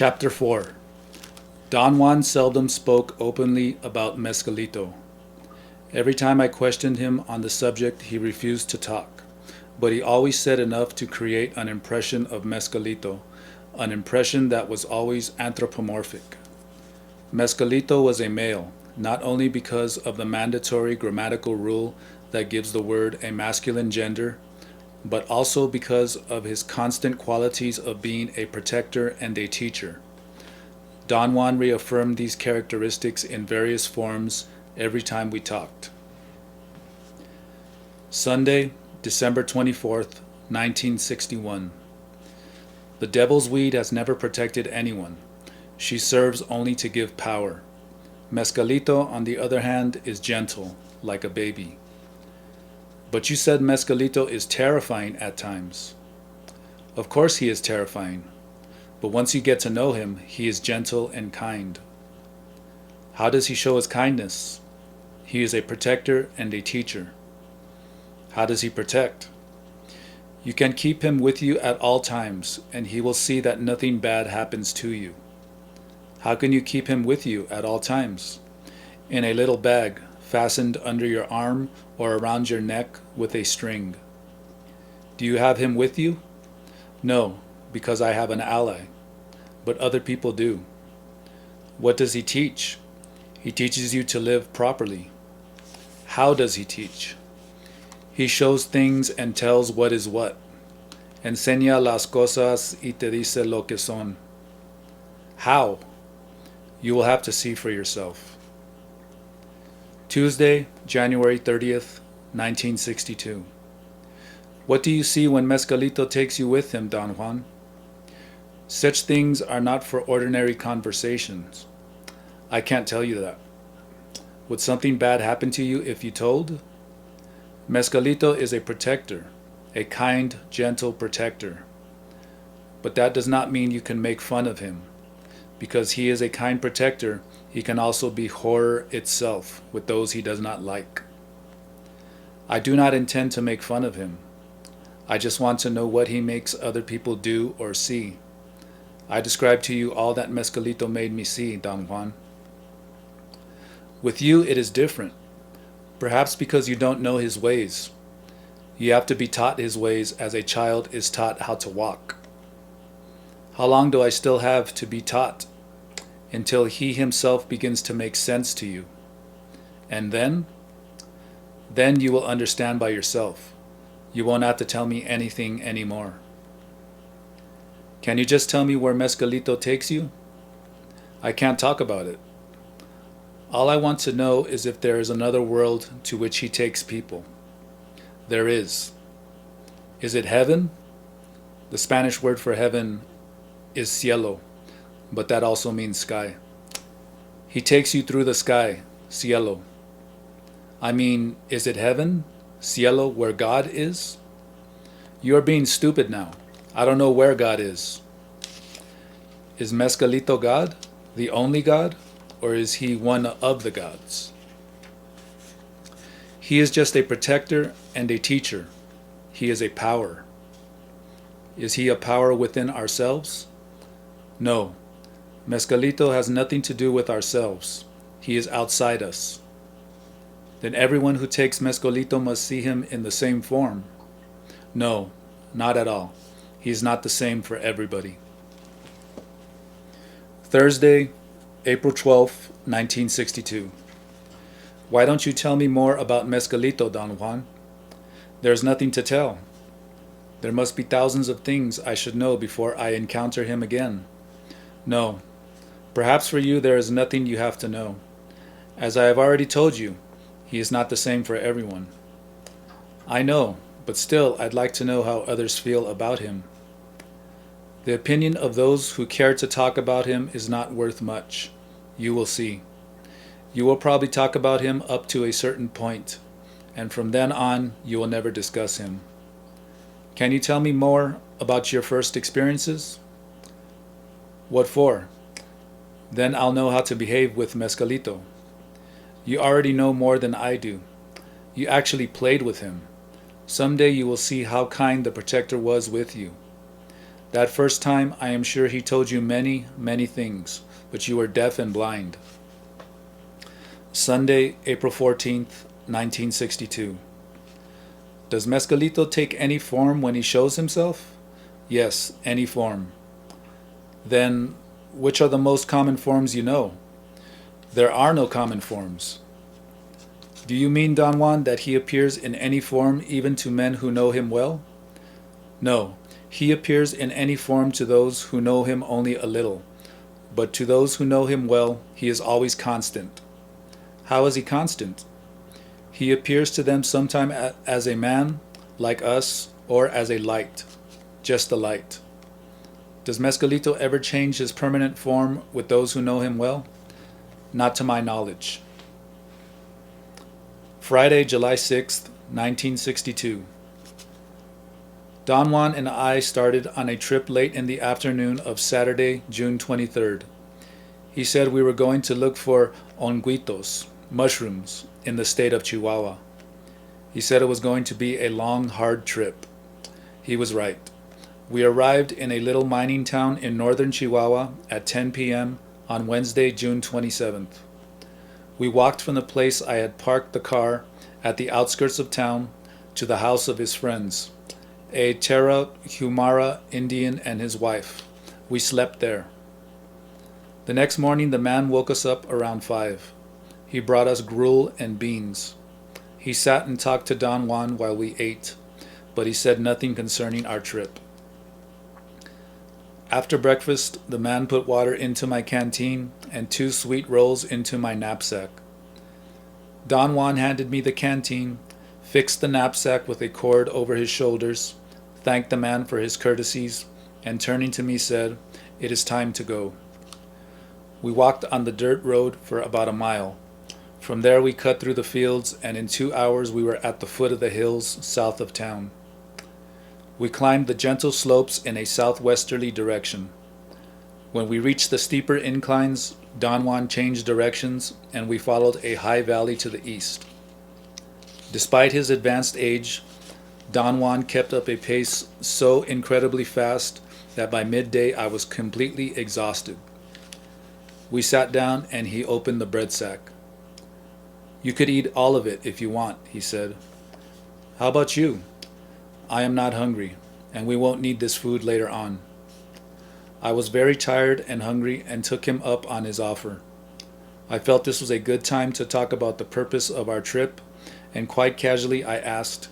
Chapter 4. Don Juan seldom spoke openly about Mescalito. Every time I questioned him on the subject, he refused to talk, but he always said enough to create an impression of Mescalito, an impression that was always anthropomorphic. Mescalito was a male, not only because of the mandatory grammatical rule that gives the word a masculine gender, but also because of his constant qualities of being a protector and a teacher. Don Juan reaffirmed these characteristics in various forms every time we talked. Sunday, December 24th, 1961. The devil's weed has never protected anyone. She serves only to give power. Mescalito, on the other hand, is gentle, like a baby. But you said Mescalito is terrifying at times. Of course he is terrifying, but once you get to know him, he is gentle and kind. How does he show his kindness? He is a protector and a teacher. How does he protect? You can keep him with you at all times, and he will see that nothing bad happens to you. How can you keep him with you at all times? In a little bag, fastened under your arm or around your neck with a string. Do you have him with you? No, because I have an ally, but other people do. What does he teach? He teaches you to live properly. How does he teach? He shows things and tells what is what. Enseña las cosas y te dice lo que son. How? You will have to see for yourself. Tuesday, January 30th, 1962. What do you see when Mescalito takes you with him, Don Juan? Such things are not for ordinary conversations. I can't tell you that. Would something bad happen to you if you told? Mescalito is a protector, a kind, gentle protector. But that does not mean you can make fun of him. Because he is a kind protector, he can also be horror itself with those he does not like. I do not intend to make fun of him. I just want to know what he makes other people do or see. I describe to you all that Mescalito made me see, Don Juan. With you it is different, perhaps because you don't know his ways. You have to be taught his ways as a child is taught how to walk. How long do I still have to be taught? Until he himself begins to make sense to you. And then you will understand by yourself. You won't have to tell me anything anymore. Can you just tell me where Mescalito takes you? I can't talk about it. All I want to know is if there is another world to which he takes people. There is. Is it heaven? The Spanish word for heaven is cielo, but that also means sky. He takes you through the sky, cielo. I mean, is it heaven, cielo, where God is? You are being stupid now. I don't know where God is. Is Mescalito God, the only God, or is he one of the gods? He is just a protector and a teacher. He is a power. Is he a power within ourselves? No. Mescalito has nothing to do with ourselves. He is outside us. Then everyone who takes Mescalito must see him in the same form. No, not at all. He is not the same for everybody. Thursday, April 12th, 1962. Why don't you tell me more about Mescalito, Don Juan? There's nothing to tell. There must be thousands of things I should know before I encounter him again. No. Perhaps for you there is nothing you have to know. As I have already told you, he is not the same for everyone. I know, but still I'd like to know how others feel about him. The opinion of those who care to talk about him is not worth much. You will see. You will probably talk about him up to a certain point, and from then on you will never discuss him. Can you tell me more about your first experiences? What for? Then I'll know how to behave with Mescalito. You already know more than I do. You actually played with him. Someday you will see how kind the protector was with you. That first time, I am sure he told you many, many things, but you were deaf and blind. Sunday, April 14th, 1962. Does Mescalito take any form when he shows himself? Yes, any form. Then, which are the most common forms you know? There are no common forms. Do you mean, Don Juan, that he appears in any form even to men who know him well? No, he appears in any form to those who know him only a little, but to those who know him well, he is always constant. How is he constant? He appears to them sometime as a man, like us, or as a light, just a light. Does Mescalito ever change his permanent form with those who know him well? Not to my knowledge. Friday, July 6th, 1962. Don Juan and I started on a trip late in the afternoon of Saturday, June 23rd. He said we were going to look for onguitos, mushrooms, in the state of Chihuahua. He said it was going to be a long, hard trip. He was right. We arrived in a little mining town in northern Chihuahua at 10 p.m. on Wednesday, June 27th. We walked from the place I had parked the car at the outskirts of town to the house of his friends, a Tarahumara Indian and his wife. We slept there. The next morning the man woke us up around 5. He brought us gruel and beans. He sat and talked to Don Juan while we ate, but he said nothing concerning our trip. After breakfast, the man put water into my canteen and 2 sweet rolls into my knapsack. Don Juan handed me the canteen, fixed the knapsack with a cord over his shoulders, thanked the man for his courtesies, and turning to me said, "It is time to go." We walked on the dirt road for about a mile. From there we cut through the fields, and in 2 hours we were at the foot of the hills south of town. We climbed the gentle slopes in a southwesterly direction. When we reached the steeper inclines, Don Juan changed directions, and we followed a high valley to the east. Despite his advanced age, Don Juan kept up a pace so incredibly fast that by midday I was completely exhausted. We sat down and he opened the bread sack. "You could eat all of it if you want," he said. "How about you?" "I am not hungry, and we won't need this food later on." I was very tired and hungry and took him up on his offer. I felt this was a good time to talk about the purpose of our trip, and quite casually I asked,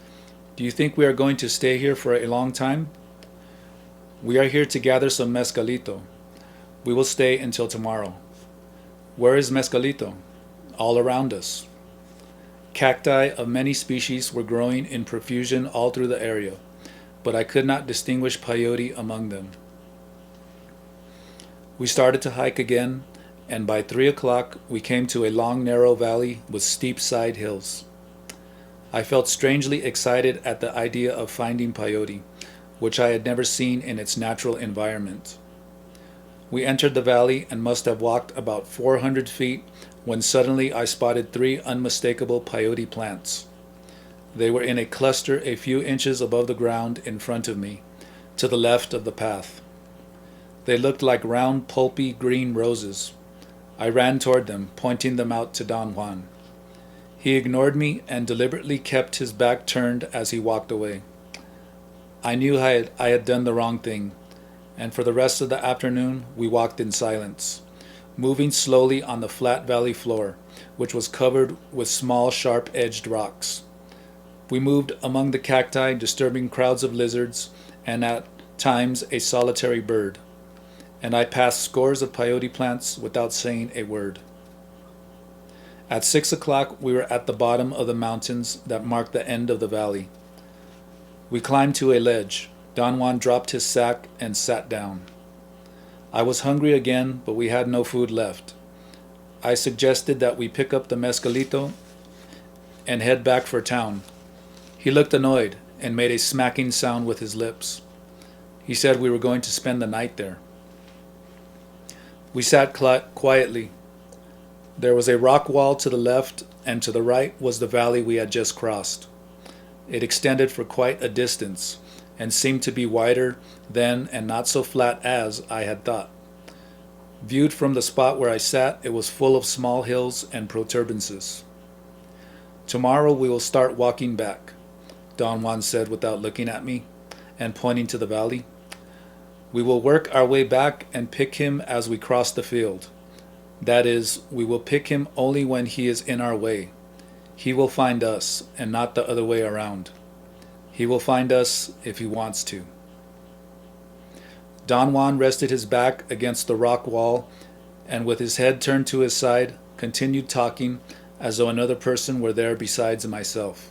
"Do you think we are going to stay here for a long time?" "We are here to gather some mescalito. We will stay until tomorrow." "Where is mescalito?" "All around us." Cacti of many species were growing in profusion all through the area, but I could not distinguish peyote among them. We started to hike again, and by 3 o'clock we came to a long narrow valley with steep side hills. I felt strangely excited at the idea of finding peyote, which I had never seen in its natural environment. We entered the valley and must have walked about 400 feet when suddenly I spotted 3 unmistakable peyote plants. They were in a cluster a few inches above the ground in front of me, to the left of the path. They looked like round, pulpy green roses. I ran toward them, pointing them out to Don Juan. He ignored me and deliberately kept his back turned as he walked away. I knew I had done the wrong thing, and for the rest of the afternoon we walked in silence, moving slowly on the flat valley floor, which was covered with small sharp-edged rocks. We moved among the cacti, disturbing crowds of lizards and at times a solitary bird, and I passed scores of peyote plants without saying a word. At 6 o'clock we were at the bottom of the mountains that marked the end of the valley. We climbed to a ledge. Don Juan dropped his sack and sat down. I was hungry again, but we had no food left. I suggested that we pick up the mescalito and head back for town. He looked annoyed and made a smacking sound with his lips. He said we were going to spend the night there. We sat quietly. There was a rock wall to the left, and to the right was the valley we had just crossed. It extended for quite a distance, and seemed to be wider than and not so flat as I had thought. Viewed from the spot where I sat, it was full of small hills and protuberances. "Tomorrow we will start walking back," Don Juan said without looking at me, and pointing to the valley. "We will work our way back and pick him as we cross the field. That is, we will pick him only when he is in our way. He will find us, and not the other way around. He will find us if he wants to." Don Juan rested his back against the rock wall and with his head turned to his side, continued talking as though another person were there besides myself.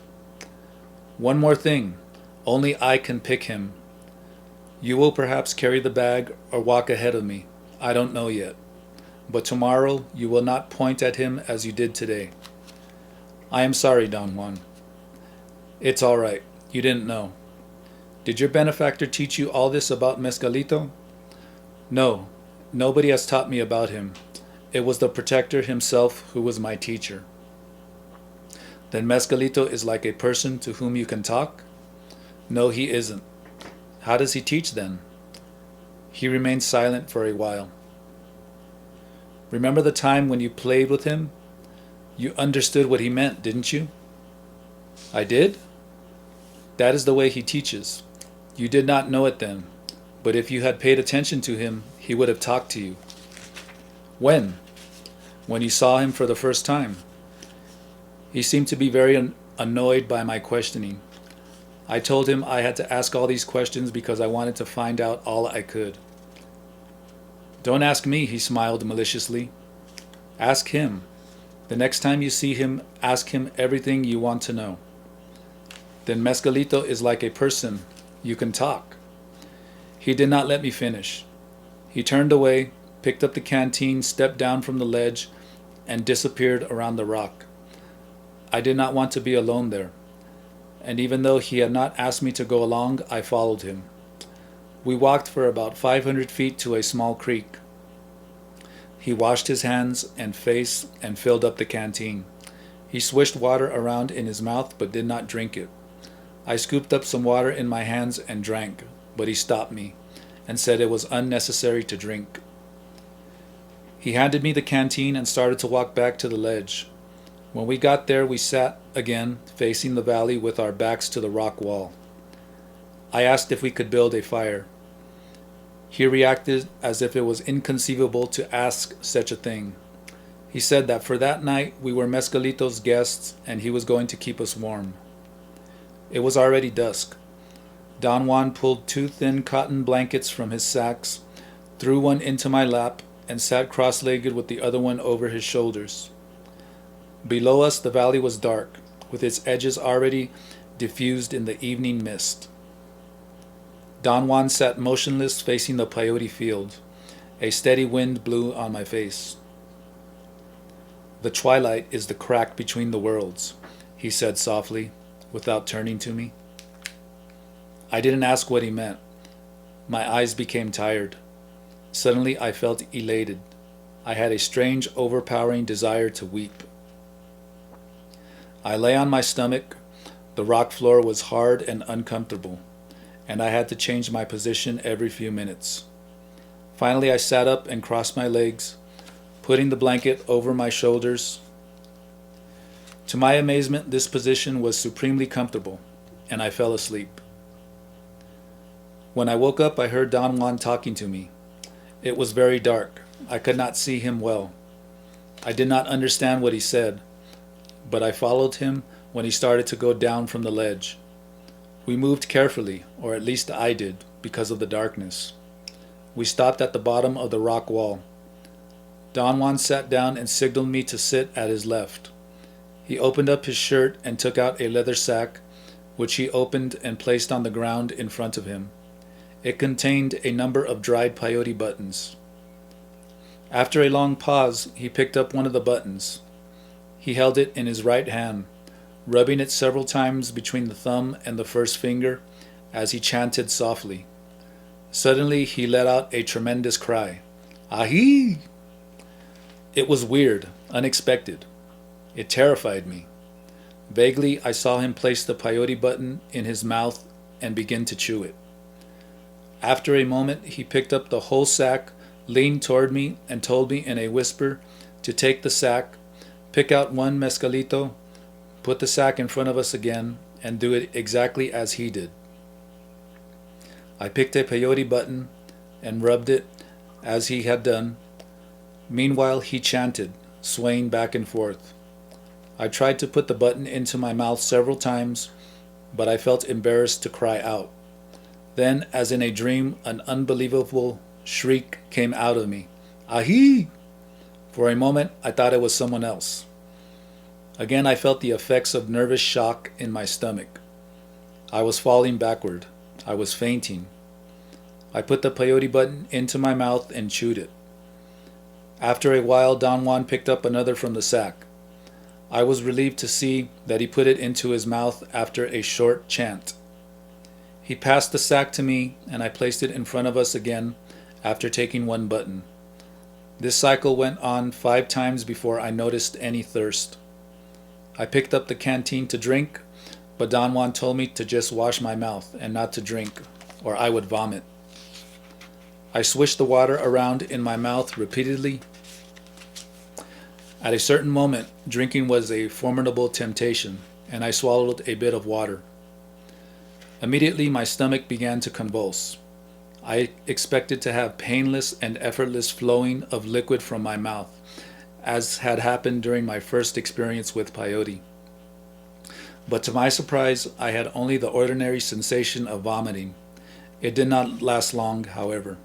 "One more thing. Only I can pick him. You will perhaps carry the bag or walk ahead of me. I don't know yet. But tomorrow you will not point at him as you did today." "I am sorry, Don Juan." "It's all right. You didn't know. Did your benefactor teach you all this about Mescalito?" "No, nobody has taught me about him. It was the protector himself who was my teacher." "Then Mescalito is like a person to whom you can talk?" "No, he isn't." "How does he teach then?" He remained silent for a while. "Remember the time when you played with him? You understood what he meant, didn't you?" "I did?" "That is the way he teaches. You did not know it then, but if you had paid attention to him, he would have talked to you." "When?" "When you saw him for the first time." He seemed to be very annoyed by my questioning. I told him I had to ask all these questions because I wanted to find out all I could. "Don't ask me," he smiled maliciously. "Ask him. The next time you see him, ask him everything you want to know." "Then Mescalito is like a person. You can talk." He did not let me finish. He turned away, picked up the canteen, stepped down from the ledge, and disappeared around the rock. I did not want to be alone there, and even though he had not asked me to go along, I followed him. We walked for about 500 feet to a small creek. He washed his hands and face and filled up the canteen. He swished water around in his mouth but did not drink it. I scooped up some water in my hands and drank, but he stopped me and said it was unnecessary to drink. He handed me the canteen and started to walk back to the ledge. When we got there, we sat again, facing the valley with our backs to the rock wall. I asked if we could build a fire. He reacted as if it was inconceivable to ask such a thing. He said that for that night we were Mescalito's guests and he was going to keep us warm. It was already dusk. Don Juan pulled 2 thin cotton blankets from his sacks, threw one into my lap, and sat cross-legged with the other one over his shoulders. Below us the valley was dark, with its edges already diffused in the evening mist. Don Juan sat motionless facing the peyote field. A steady wind blew on my face. "The twilight is the crack between the worlds," he said softly, without turning to me. I didn't ask what he meant. My eyes became tired. Suddenly I felt elated. I had a strange, overpowering desire to weep. I lay on my stomach. The rock floor was hard and uncomfortable, and I had to change my position every few minutes. Finally I sat up and crossed my legs, putting the blanket over my shoulders. To my amazement, this position was supremely comfortable, and I fell asleep. When I woke up, I heard Don Juan talking to me. It was very dark. I could not see him well. I did not understand what he said, but I followed him when he started to go down from the ledge. We moved carefully, or at least I did, because of the darkness. We stopped at the bottom of the rock wall. Don Juan sat down and signaled me to sit at his left. He opened up his shirt and took out a leather sack, which he opened and placed on the ground in front of him. It contained a number of dried peyote buttons. After a long pause, he picked up one of the buttons. He held it in his right hand, rubbing it several times between the thumb and the first finger as he chanted softly. Suddenly he let out a tremendous cry. "Ahi!" It was weird, unexpected. It terrified me. Vaguely I saw him place the peyote button in his mouth and begin to chew it. After a moment, he picked up the whole sack, leaned toward me, and told me in a whisper to take the sack, pick out one mezcalito, put the sack in front of us again, and do it exactly as he did. I picked a peyote button and rubbed it as he had done. Meanwhile, he chanted, swaying back and forth. I tried to put the button into my mouth several times, but I felt embarrassed to cry out. Then, as in a dream, an unbelievable shriek came out of me. Ahi! For a moment, I thought it was someone else. Again, I felt the effects of nervous shock in my stomach. I was falling backward. I was fainting. I put the peyote button into my mouth and chewed it. After a while, Don Juan picked up another from the sack. I was relieved to see that he put it into his mouth after a short chant. He passed the sack to me, and I placed it in front of us again after taking one button. This cycle went on 5 times before I noticed any thirst. I picked up the canteen to drink, but Don Juan told me to just wash my mouth and not to drink, or I would vomit. I swished the water around in my mouth repeatedly. At a certain moment, drinking was a formidable temptation, and I swallowed a bit of water. Immediately, my stomach began to convulse. I expected to have painless and effortless flowing of liquid from my mouth, as had happened during my first experience with peyote. But to my surprise, I had only the ordinary sensation of vomiting. It did not last long, however.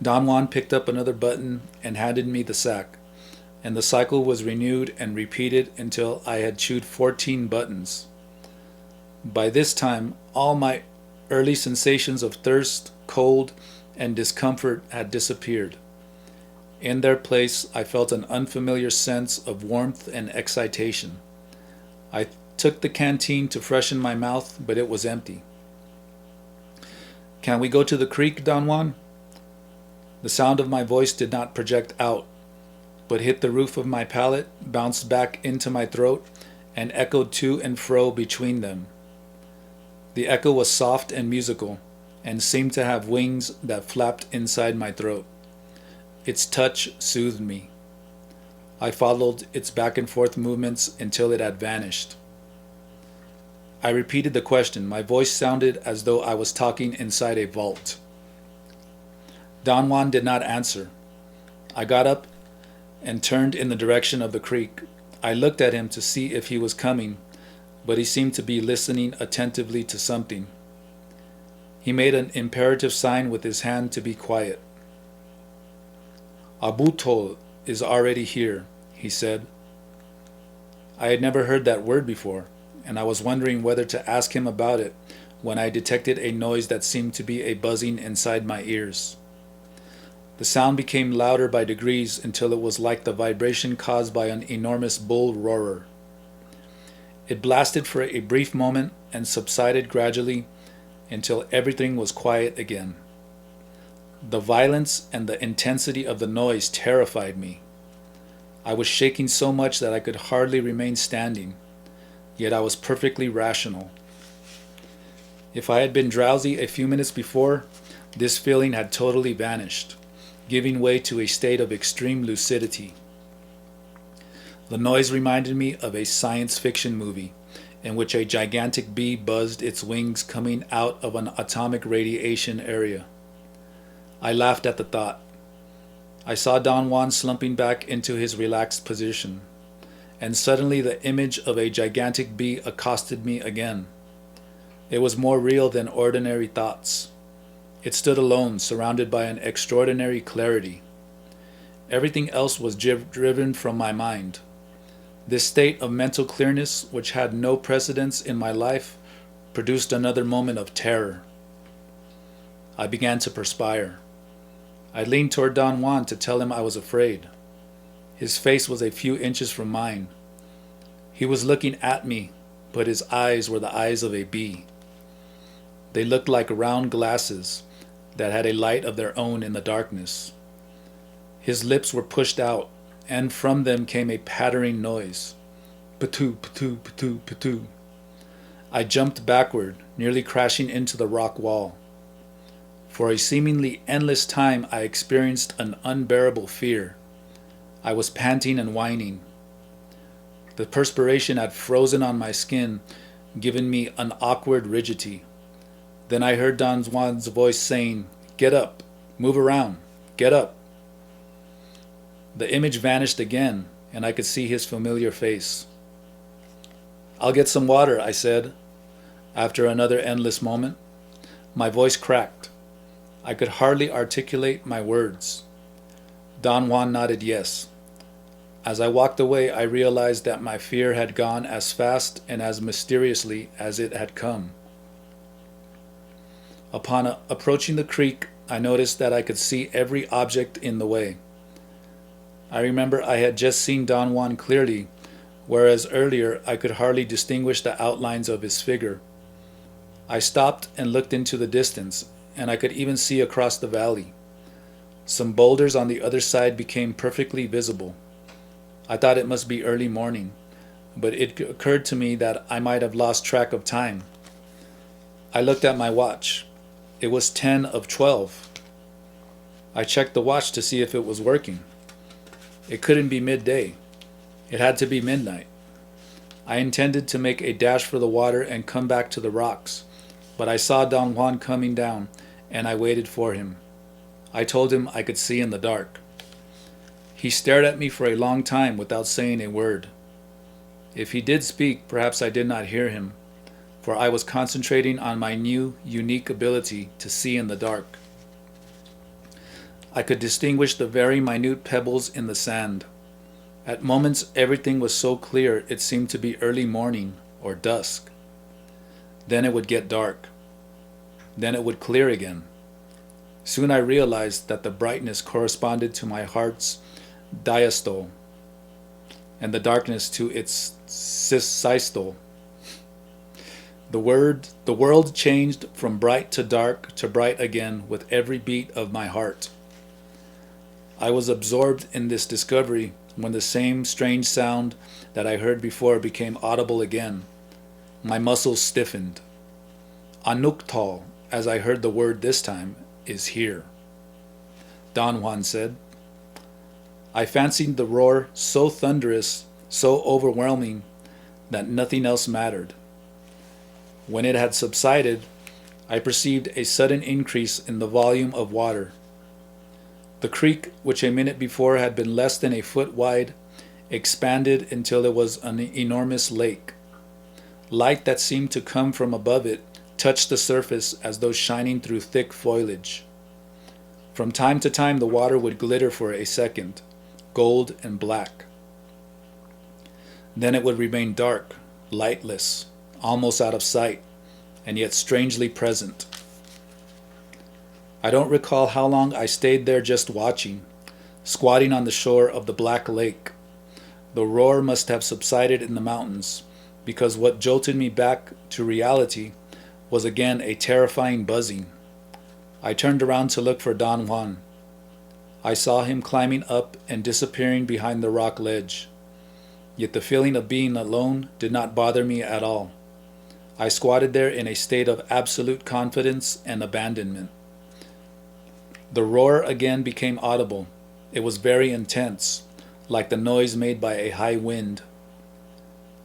Don Juan picked up another button and handed me the sack, and the cycle was renewed and repeated until I had chewed 14 buttons. By this time, all my early sensations of thirst, cold, and discomfort had disappeared. In their place, I felt an unfamiliar sense of warmth and excitation. I took the canteen to freshen my mouth, but it was empty. "Can we go to the creek, Don Juan?" The sound of my voice did not project out, but hit the roof of my palate, bounced back into my throat, and echoed to and fro between them. The echo was soft and musical, and seemed to have wings that flapped inside my throat. Its touch soothed me. I followed its back and forth movements until it had vanished. I repeated the question. My voice sounded as though I was talking inside a vault. Don Juan did not answer. I got up and turned in the direction of the creek. I looked at him to see if he was coming, but he seemed to be listening attentively to something. He made an imperative sign with his hand to be quiet. "Abutol is already here," he said. I had never heard that word before, and I was wondering whether to ask him about it when I detected a noise that seemed to be a buzzing inside my ears. The sound became louder by degrees until it was like the vibration caused by an enormous bull roarer. It blasted for a brief moment and subsided gradually until everything was quiet again. The violence and the intensity of the noise terrified me. I was shaking so much that I could hardly remain standing, yet I was perfectly rational. If I had been drowsy a few minutes before, this feeling had totally vanished, giving way to a state of extreme lucidity. The noise reminded me of a science fiction movie in which a gigantic bee buzzed its wings coming out of an atomic radiation area. I laughed at the thought. I saw Don Juan slumping back into his relaxed position, and suddenly the image of a gigantic bee accosted me again. It was more real than ordinary thoughts. It stood alone, surrounded by an extraordinary clarity. Everything else was driven from my mind. This state of mental clearness, which had no precedence in my life, produced another moment of terror. I began to perspire. I leaned toward Don Juan to tell him I was afraid. His face was a few inches from mine. He was looking at me, but his eyes were the eyes of a bee. They looked like round glasses that had a light of their own in the darkness. His lips were pushed out, and from them came a pattering noise. Patoo, patoo, patoo, patoo. I jumped backward, nearly crashing into the rock wall. For a seemingly endless time, I experienced an unbearable fear. I was panting and whining. The perspiration had frozen on my skin, giving me an awkward rigidity. Then I heard Don Juan's voice saying, "Get up, move around, get up." The image vanished again, and I could see his familiar face. "I'll get some water," I said, after another endless moment. My voice cracked. I could hardly articulate my words. Don Juan nodded yes. As I walked away, I realized that my fear had gone as fast and as mysteriously as it had come. Upon approaching the creek, I noticed that I could see every object in the way. I remember I had just seen Don Juan clearly, whereas earlier I could hardly distinguish the outlines of his figure. I stopped and looked into the distance, and I could even see across the valley. Some boulders on the other side became perfectly visible. I thought it must be early morning, but it occurred to me that I might have lost track of time. I looked at my watch. It was 10 of 12. I checked the watch to see if it was working. It couldn't be midday. It had to be midnight. I intended to make a dash for the water and come back to the rocks, but I saw Don Juan coming down, and I waited for him. I told him I could see in the dark. He stared at me for a long time without saying a word. If he did speak, perhaps I did not hear him, for I was concentrating on my new, unique ability to see in the dark. I could distinguish the very minute pebbles in the sand. At moments, everything was so clear it seemed to be early morning or dusk. Then it would get dark. Then it would clear again. Soon I realized that the brightness corresponded to my heart's diastole, and the darkness to its systole. The world changed from bright to dark to bright again with every beat of my heart. I was absorbed in this discovery when the same strange sound that I heard before became audible again. My muscles stiffened. Anuktal, as I heard the word this time, is here. Don Juan said. I fancied the roar so thunderous, so overwhelming, that nothing else mattered. When it had subsided, I perceived a sudden increase in the volume of water. The creek, which a minute before had been less than a foot wide, expanded until it was an enormous lake. Light that seemed to come from above it touched the surface as though shining through thick foliage. From time to time the water would glitter for a second, gold and black. Then it would remain dark, lightless, almost out of sight, and yet strangely present. I don't recall how long I stayed there just watching, squatting on the shore of the black lake. The roar must have subsided in the mountains, because what jolted me back to reality was again a terrifying buzzing. I turned around to look for Don Juan. I saw him climbing up and disappearing behind the rock ledge. Yet the feeling of being alone did not bother me at all. I squatted there in a state of absolute confidence and abandonment. The roar again became audible. It was very intense, like the noise made by a high wind.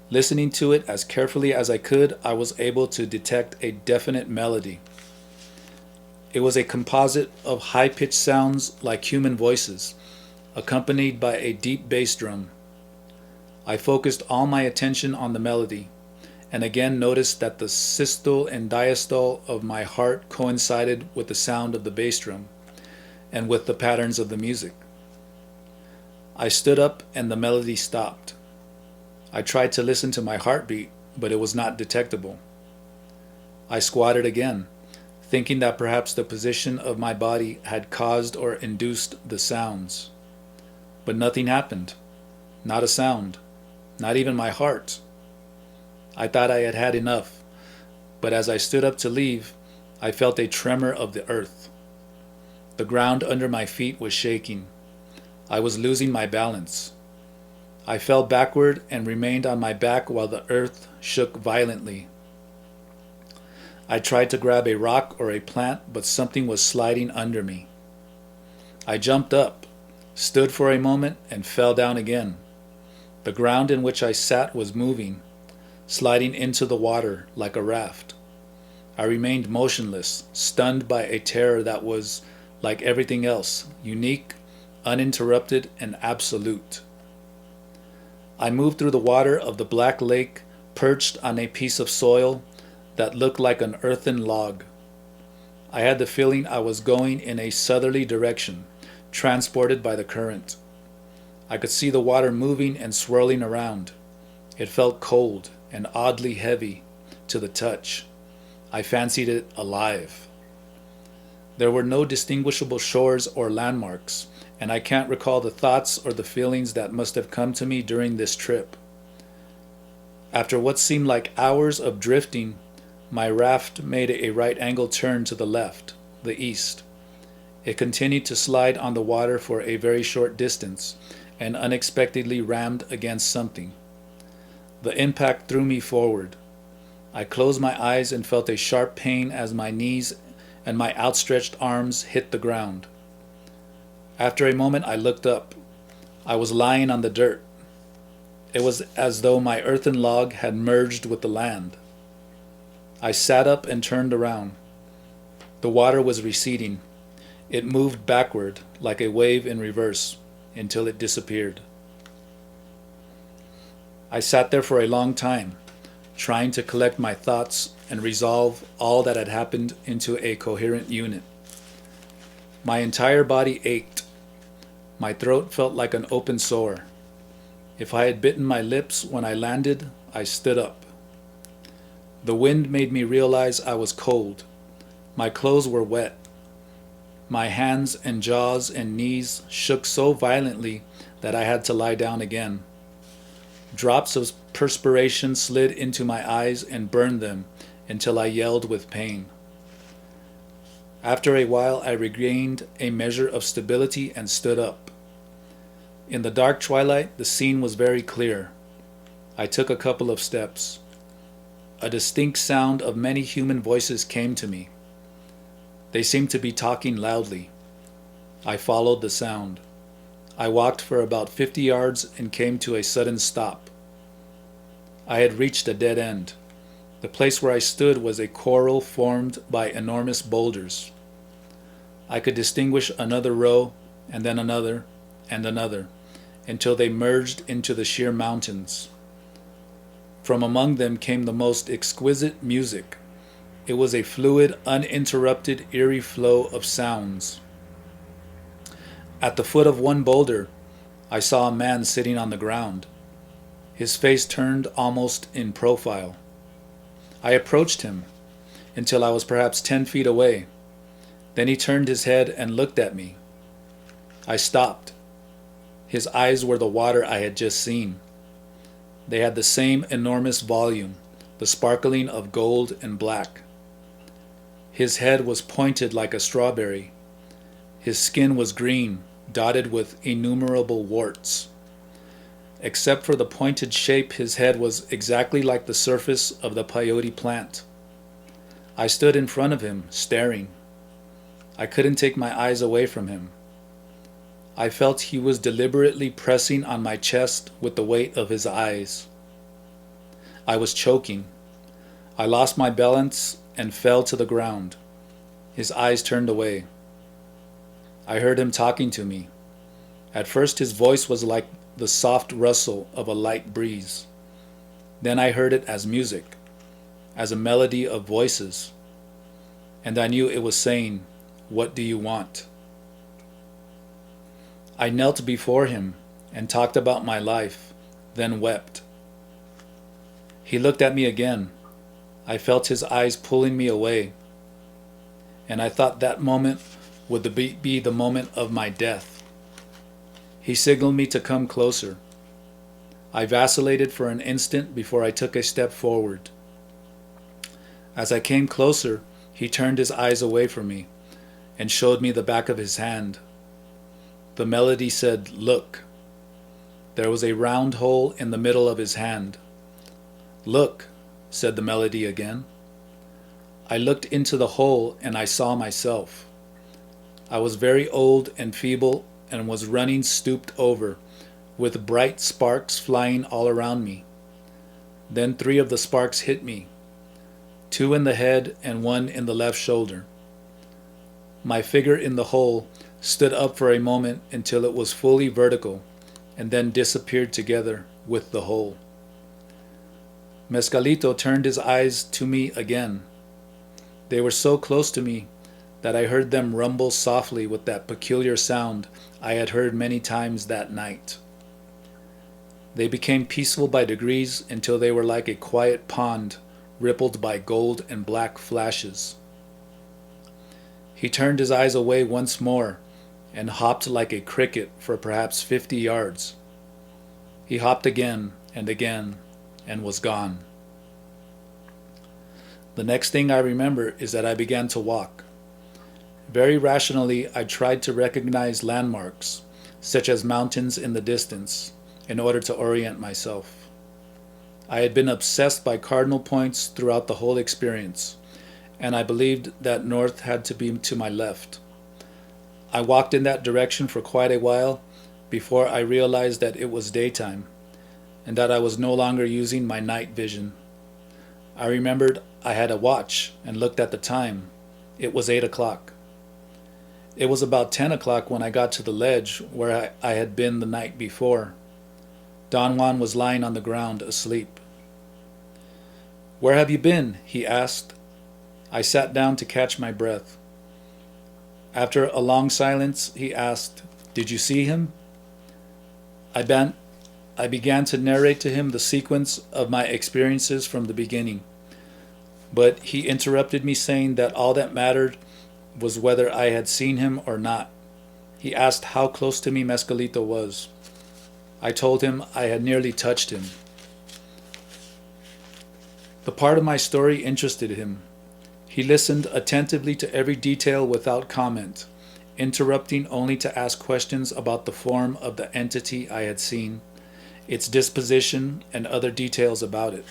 Listening to it as carefully as I could, I was able to detect a definite melody. It was a composite of high-pitched sounds like human voices, accompanied by a deep bass drum. I focused all my attention on the melody, and again noticed that the systole and diastole of my heart coincided with the sound of the bass drum, and with the patterns of the music. I stood up and the melody stopped. I tried to listen to my heartbeat, but it was not detectable. I squatted again, thinking that perhaps the position of my body had caused or induced the sounds. But nothing happened. Not a sound. Not even my heart. I thought I had had enough, but as I stood up to leave, I felt a tremor of the earth. The ground under my feet was shaking. I was losing my balance. I fell backward and remained on my back while the earth shook violently. I tried to grab a rock or a plant, but something was sliding under me. I jumped up, stood for a moment, and fell down again. The ground in which I sat was moving, sliding into the water like a raft. I remained motionless, stunned by a terror that was, like everything else, unique, uninterrupted, and absolute. I moved through the water of the black lake, perched on a piece of soil that looked like an earthen log. I had the feeling I was going in a southerly direction, transported by the current. I could see the water moving and swirling around. It felt cold and oddly heavy to the touch. I fancied it alive. There were no distinguishable shores or landmarks, and I can't recall the thoughts or the feelings that must have come to me during this trip. After what seemed like hours of drifting, my raft made a right-angle turn to the left, the east. It continued to slide on the water for a very short distance and unexpectedly rammed against something. The impact threw me forward. I closed my eyes and felt a sharp pain as my knees and my outstretched arms hit the ground. After a moment, I looked up. I was lying on the dirt. It was as though my earthen log had merged with the land. I sat up and turned around. The water was receding. It moved backward like a wave in reverse until it disappeared. I sat there for a long time, trying to collect my thoughts and resolve all that had happened into a coherent unit. My entire body ached. My throat felt like an open sore. If I had bitten my lips when I landed, I stood up. The wind made me realize I was cold. My clothes were wet. My hands and jaws and knees shook so violently that I had to lie down again. Drops of perspiration slid into my eyes and burned them until I yelled with pain. After a while, I regained a measure of stability and stood up. In the dark twilight, the scene was very clear. I took a couple of steps. A distinct sound of many human voices came to me. They seemed to be talking loudly. I followed the sound. I walked for about 50 yards and came to a sudden stop. I had reached a dead end. The place where I stood was a corral formed by enormous boulders. I could distinguish another row, and then another, and another, until they merged into the sheer mountains. From among them came the most exquisite music. It was a fluid, uninterrupted, eerie flow of sounds. At the foot of one boulder, I saw a man sitting on the ground. His face turned almost in profile. I approached him until I was perhaps 10 feet away. Then he turned his head and looked at me. I stopped. His eyes were the water I had just seen. They had the same enormous volume, the sparkling of gold and black. His head was pointed like a strawberry. His skin was green, dotted with innumerable warts. Except for the pointed shape, his head was exactly like the surface of the peyote plant. I stood in front of him, staring. I couldn't take my eyes away from him. I felt he was deliberately pressing on my chest with the weight of his eyes. I was choking. I lost my balance and fell to the ground. His eyes turned away. I heard him talking to me. At first his voice was like the soft rustle of a light breeze. Then I heard it as music, as a melody of voices. And I knew it was saying, "What do you want?" I knelt before him and talked about my life, then wept. He looked at me again. I felt his eyes pulling me away. And I thought that moment would be the moment of my death. He signaled me to come closer. I vacillated for an instant before I took a step forward. As I came closer, he turned his eyes away from me and showed me the back of his hand. The melody said, "Look." There was a round hole in the middle of his hand. "Look," said the melody again. I looked into the hole and I saw myself. I was very old and feeble and was running stooped over, with bright sparks flying all around me. Then 3 of the sparks hit me, 2 in the head and 1 in the left shoulder. My figure in the hole stood up for a moment until it was fully vertical, and then disappeared together with the hole. Mescalito turned his eyes to me again. They were so close to me that I heard them rumble softly with that peculiar sound I had heard many times that night. They became peaceful by degrees until they were like a quiet pond rippled by gold and black flashes. He turned his eyes away once more and hopped like a cricket for perhaps 50 yards. He hopped again and was gone. The next thing I remember is that I began to walk. Very rationally, I tried to recognize landmarks, such as mountains in the distance, in order to orient myself. I had been obsessed by cardinal points throughout the whole experience, and I believed that north had to be to my left. I walked in that direction for quite a while before I realized that it was daytime, and that I was no longer using my night vision. I remembered I had a watch and looked at the time. It was 8 o'clock. It was about 10 o'clock when I got to the ledge where I had been the night before. Don Juan was lying on the ground asleep. "Where have you been?" he asked. I sat down to catch my breath. After a long silence, he asked, "Did you see him?" I began to narrate to him the sequence of my experiences from the beginning, but he interrupted me, saying that all that mattered was whether I had seen him or not. He asked how close to me Mescalito was. I told him I had nearly touched him. The part of my story interested him. He listened attentively to every detail without comment, interrupting only to ask questions about the form of the entity I had seen, its disposition, and other details about it.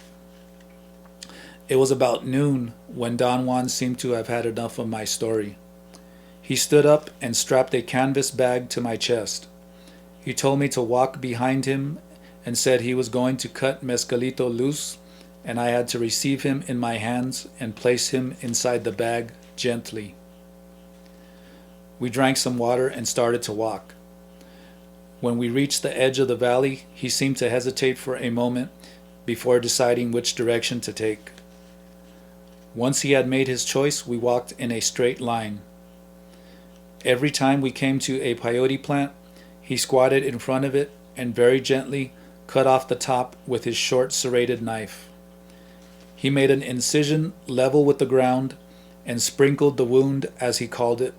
It was about noon when Don Juan seemed to have had enough of my story. He stood up and strapped a canvas bag to my chest. He told me to walk behind him and said he was going to cut Mescalito loose, and I had to receive him in my hands and place him inside the bag gently. We drank some water and started to walk. When we reached the edge of the valley, he seemed to hesitate for a moment before deciding which direction to take. Once he had made his choice, we walked in a straight line. Every time we came to a peyote plant, he squatted in front of it and very gently cut off the top with his short serrated knife. He made an incision level with the ground and sprinkled the wound, as he called it,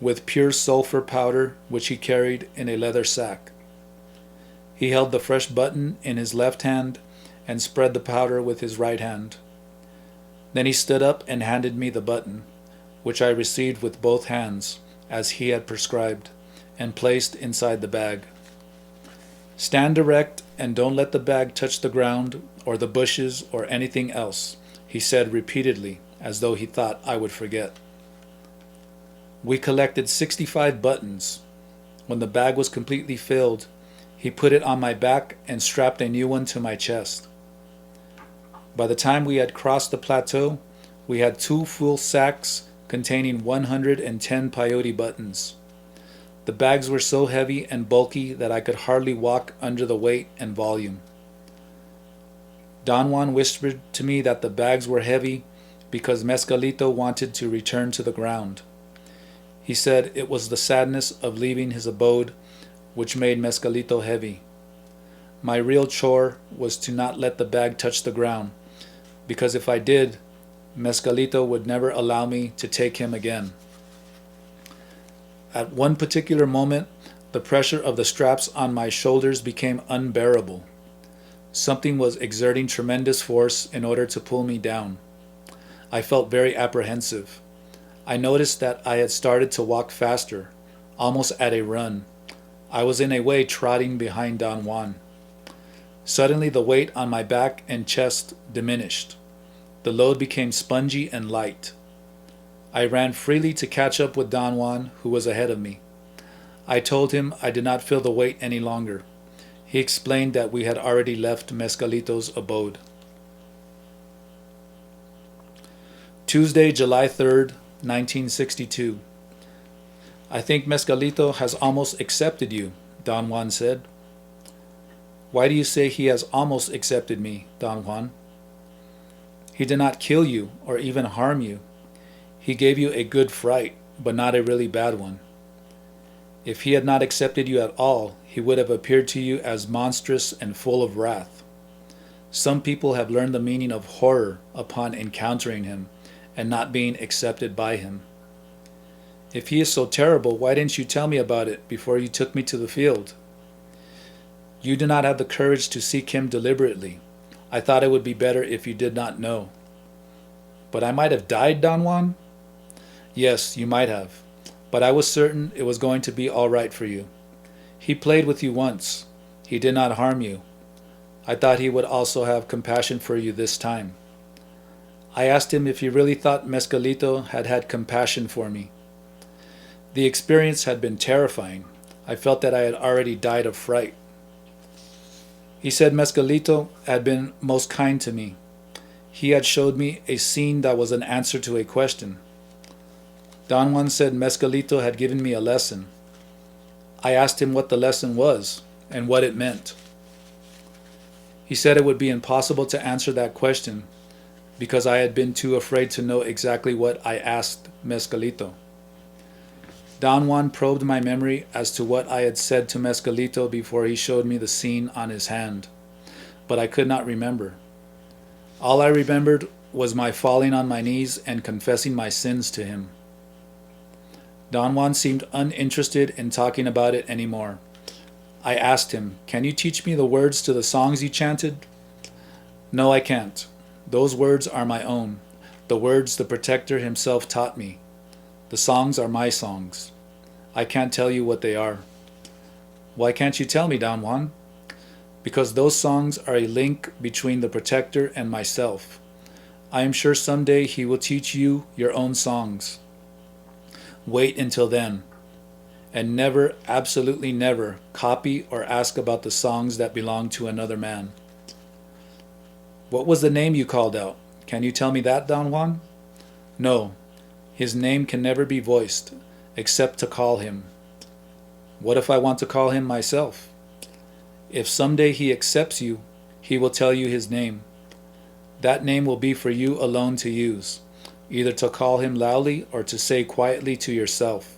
with pure sulfur powder which he carried in a leather sack. He held the fresh button in his left hand and spread the powder with his right hand. Then he stood up and handed me the button, which I received with both hands, as he had prescribed, and placed inside the bag. "Stand erect and don't let the bag touch the ground or the bushes or anything else," he said repeatedly, as though he thought I would forget. We collected 65 buttons. When the bag was completely filled, he put it on my back and strapped a new one to my chest. By the time we had crossed the plateau, we had 2 full sacks containing 110 peyote buttons. The bags were so heavy and bulky that I could hardly walk under the weight and volume. Don Juan whispered to me that the bags were heavy because Mescalito wanted to return to the ground. He said it was the sadness of leaving his abode which made Mescalito heavy. My real chore was to not let the bag touch the ground, because if I did, Mescalito would never allow me to take him again. At one particular moment, the pressure of the straps on my shoulders became unbearable. Something was exerting tremendous force in order to pull me down. I felt very apprehensive. I noticed that I had started to walk faster, almost at a run. I was in a way trotting behind Don Juan. Suddenly the weight on my back and chest diminished. The load became spongy and light. I ran freely to catch up with Don Juan, who was ahead of me. I told him I did not feel the weight any longer. He explained that we had already left Mescalito's abode. Tuesday, July 3rd, 1962. I think Mescalito has almost accepted you, Don Juan said. Why do you say he has almost accepted me, Don Juan? He did not kill you or even harm you. He gave you a good fright, but not a really bad one. If he had not accepted you at all, he would have appeared to you as monstrous and full of wrath. Some people have learned the meaning of horror upon encountering him and not being accepted by him. If he is so terrible, why didn't you tell me about it before you took me to the field? You do not have the courage to seek him deliberately. I thought it would be better if you did not know. But I might have died, Don Juan? Yes, you might have. But I was certain it was going to be all right for you. He played with you once. He did not harm you. I thought he would also have compassion for you this time. I asked him if he really thought Mescalito had had compassion for me. The experience had been terrifying. I felt that I had already died of fright. He said Mescalito had been most kind to me. He had showed me a scene that was an answer to a question. Don Juan said Mescalito had given me a lesson. I asked him what the lesson was and what it meant. He said it would be impossible to answer that question because I had been too afraid to know exactly what I asked Mescalito. Don Juan probed my memory as to what I had said to Mescalito before he showed me the scene on his hand, but I could not remember. All I remembered was my falling on my knees and confessing my sins to him. Don Juan seemed uninterested in talking about it anymore. I asked him, "Can you teach me the words to the songs you chanted?" "No, I can't. Those words are my own, the words the Protector himself taught me. The songs are my songs. I can't tell you what they are." "Why can't you tell me, Don Juan?" "Because those songs are a link between the Protector and myself. I am sure someday he will teach you your own songs. Wait until then. And never, absolutely never, copy or ask about the songs that belong to another man." "What was the name you called out? Can you tell me that, Don Juan?" "No. His name can never be voiced, except to call him." "What if I want to call him myself?" "If someday he accepts you, he will tell you his name. That name will be for you alone to use, either to call him loudly or to say quietly to yourself.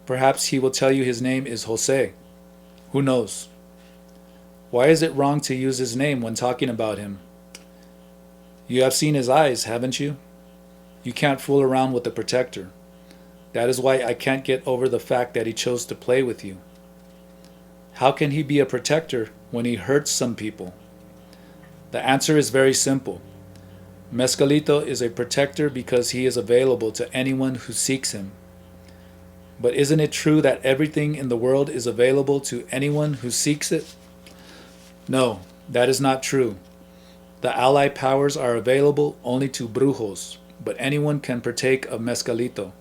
Perhaps he will tell you his name is Jose. Who knows? Why is it wrong to use his name when talking about him? You have seen his eyes, haven't you? You can't fool around with the Protector. That is why I can't get over the fact that he chose to play with you. How can he be a protector when he hurts some people? The answer is very simple. Mescalito is a protector because he is available to anyone who seeks him. But isn't it true that everything in the world is available to anyone who seeks it? No, that is not true. The allied powers are available only to brujos, but anyone can partake of Mescalito.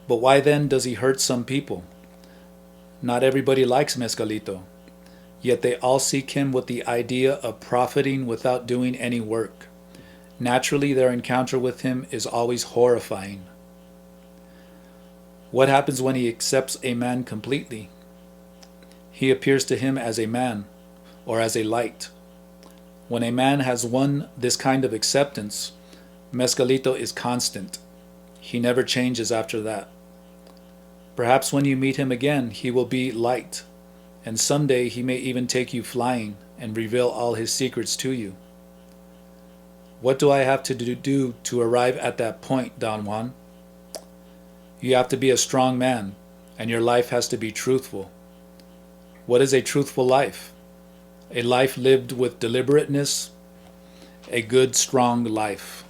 But why then does he hurt some people? Not everybody likes Mescalito, yet they all seek him with the idea of profiting without doing any work. Naturally, their encounter with him is always horrifying. What happens when he accepts a man completely? He appears to him as a man, or as a light. When a man has won this kind of acceptance, Mescalito is constant. He never changes after that. Perhaps when you meet him again, he will be light, and someday he may even take you flying and reveal all his secrets to you. What do I have to do to arrive at that point, Don Juan? You have to be a strong man, and your life has to be truthful. What is a truthful life? A life lived with deliberateness, a good, strong life.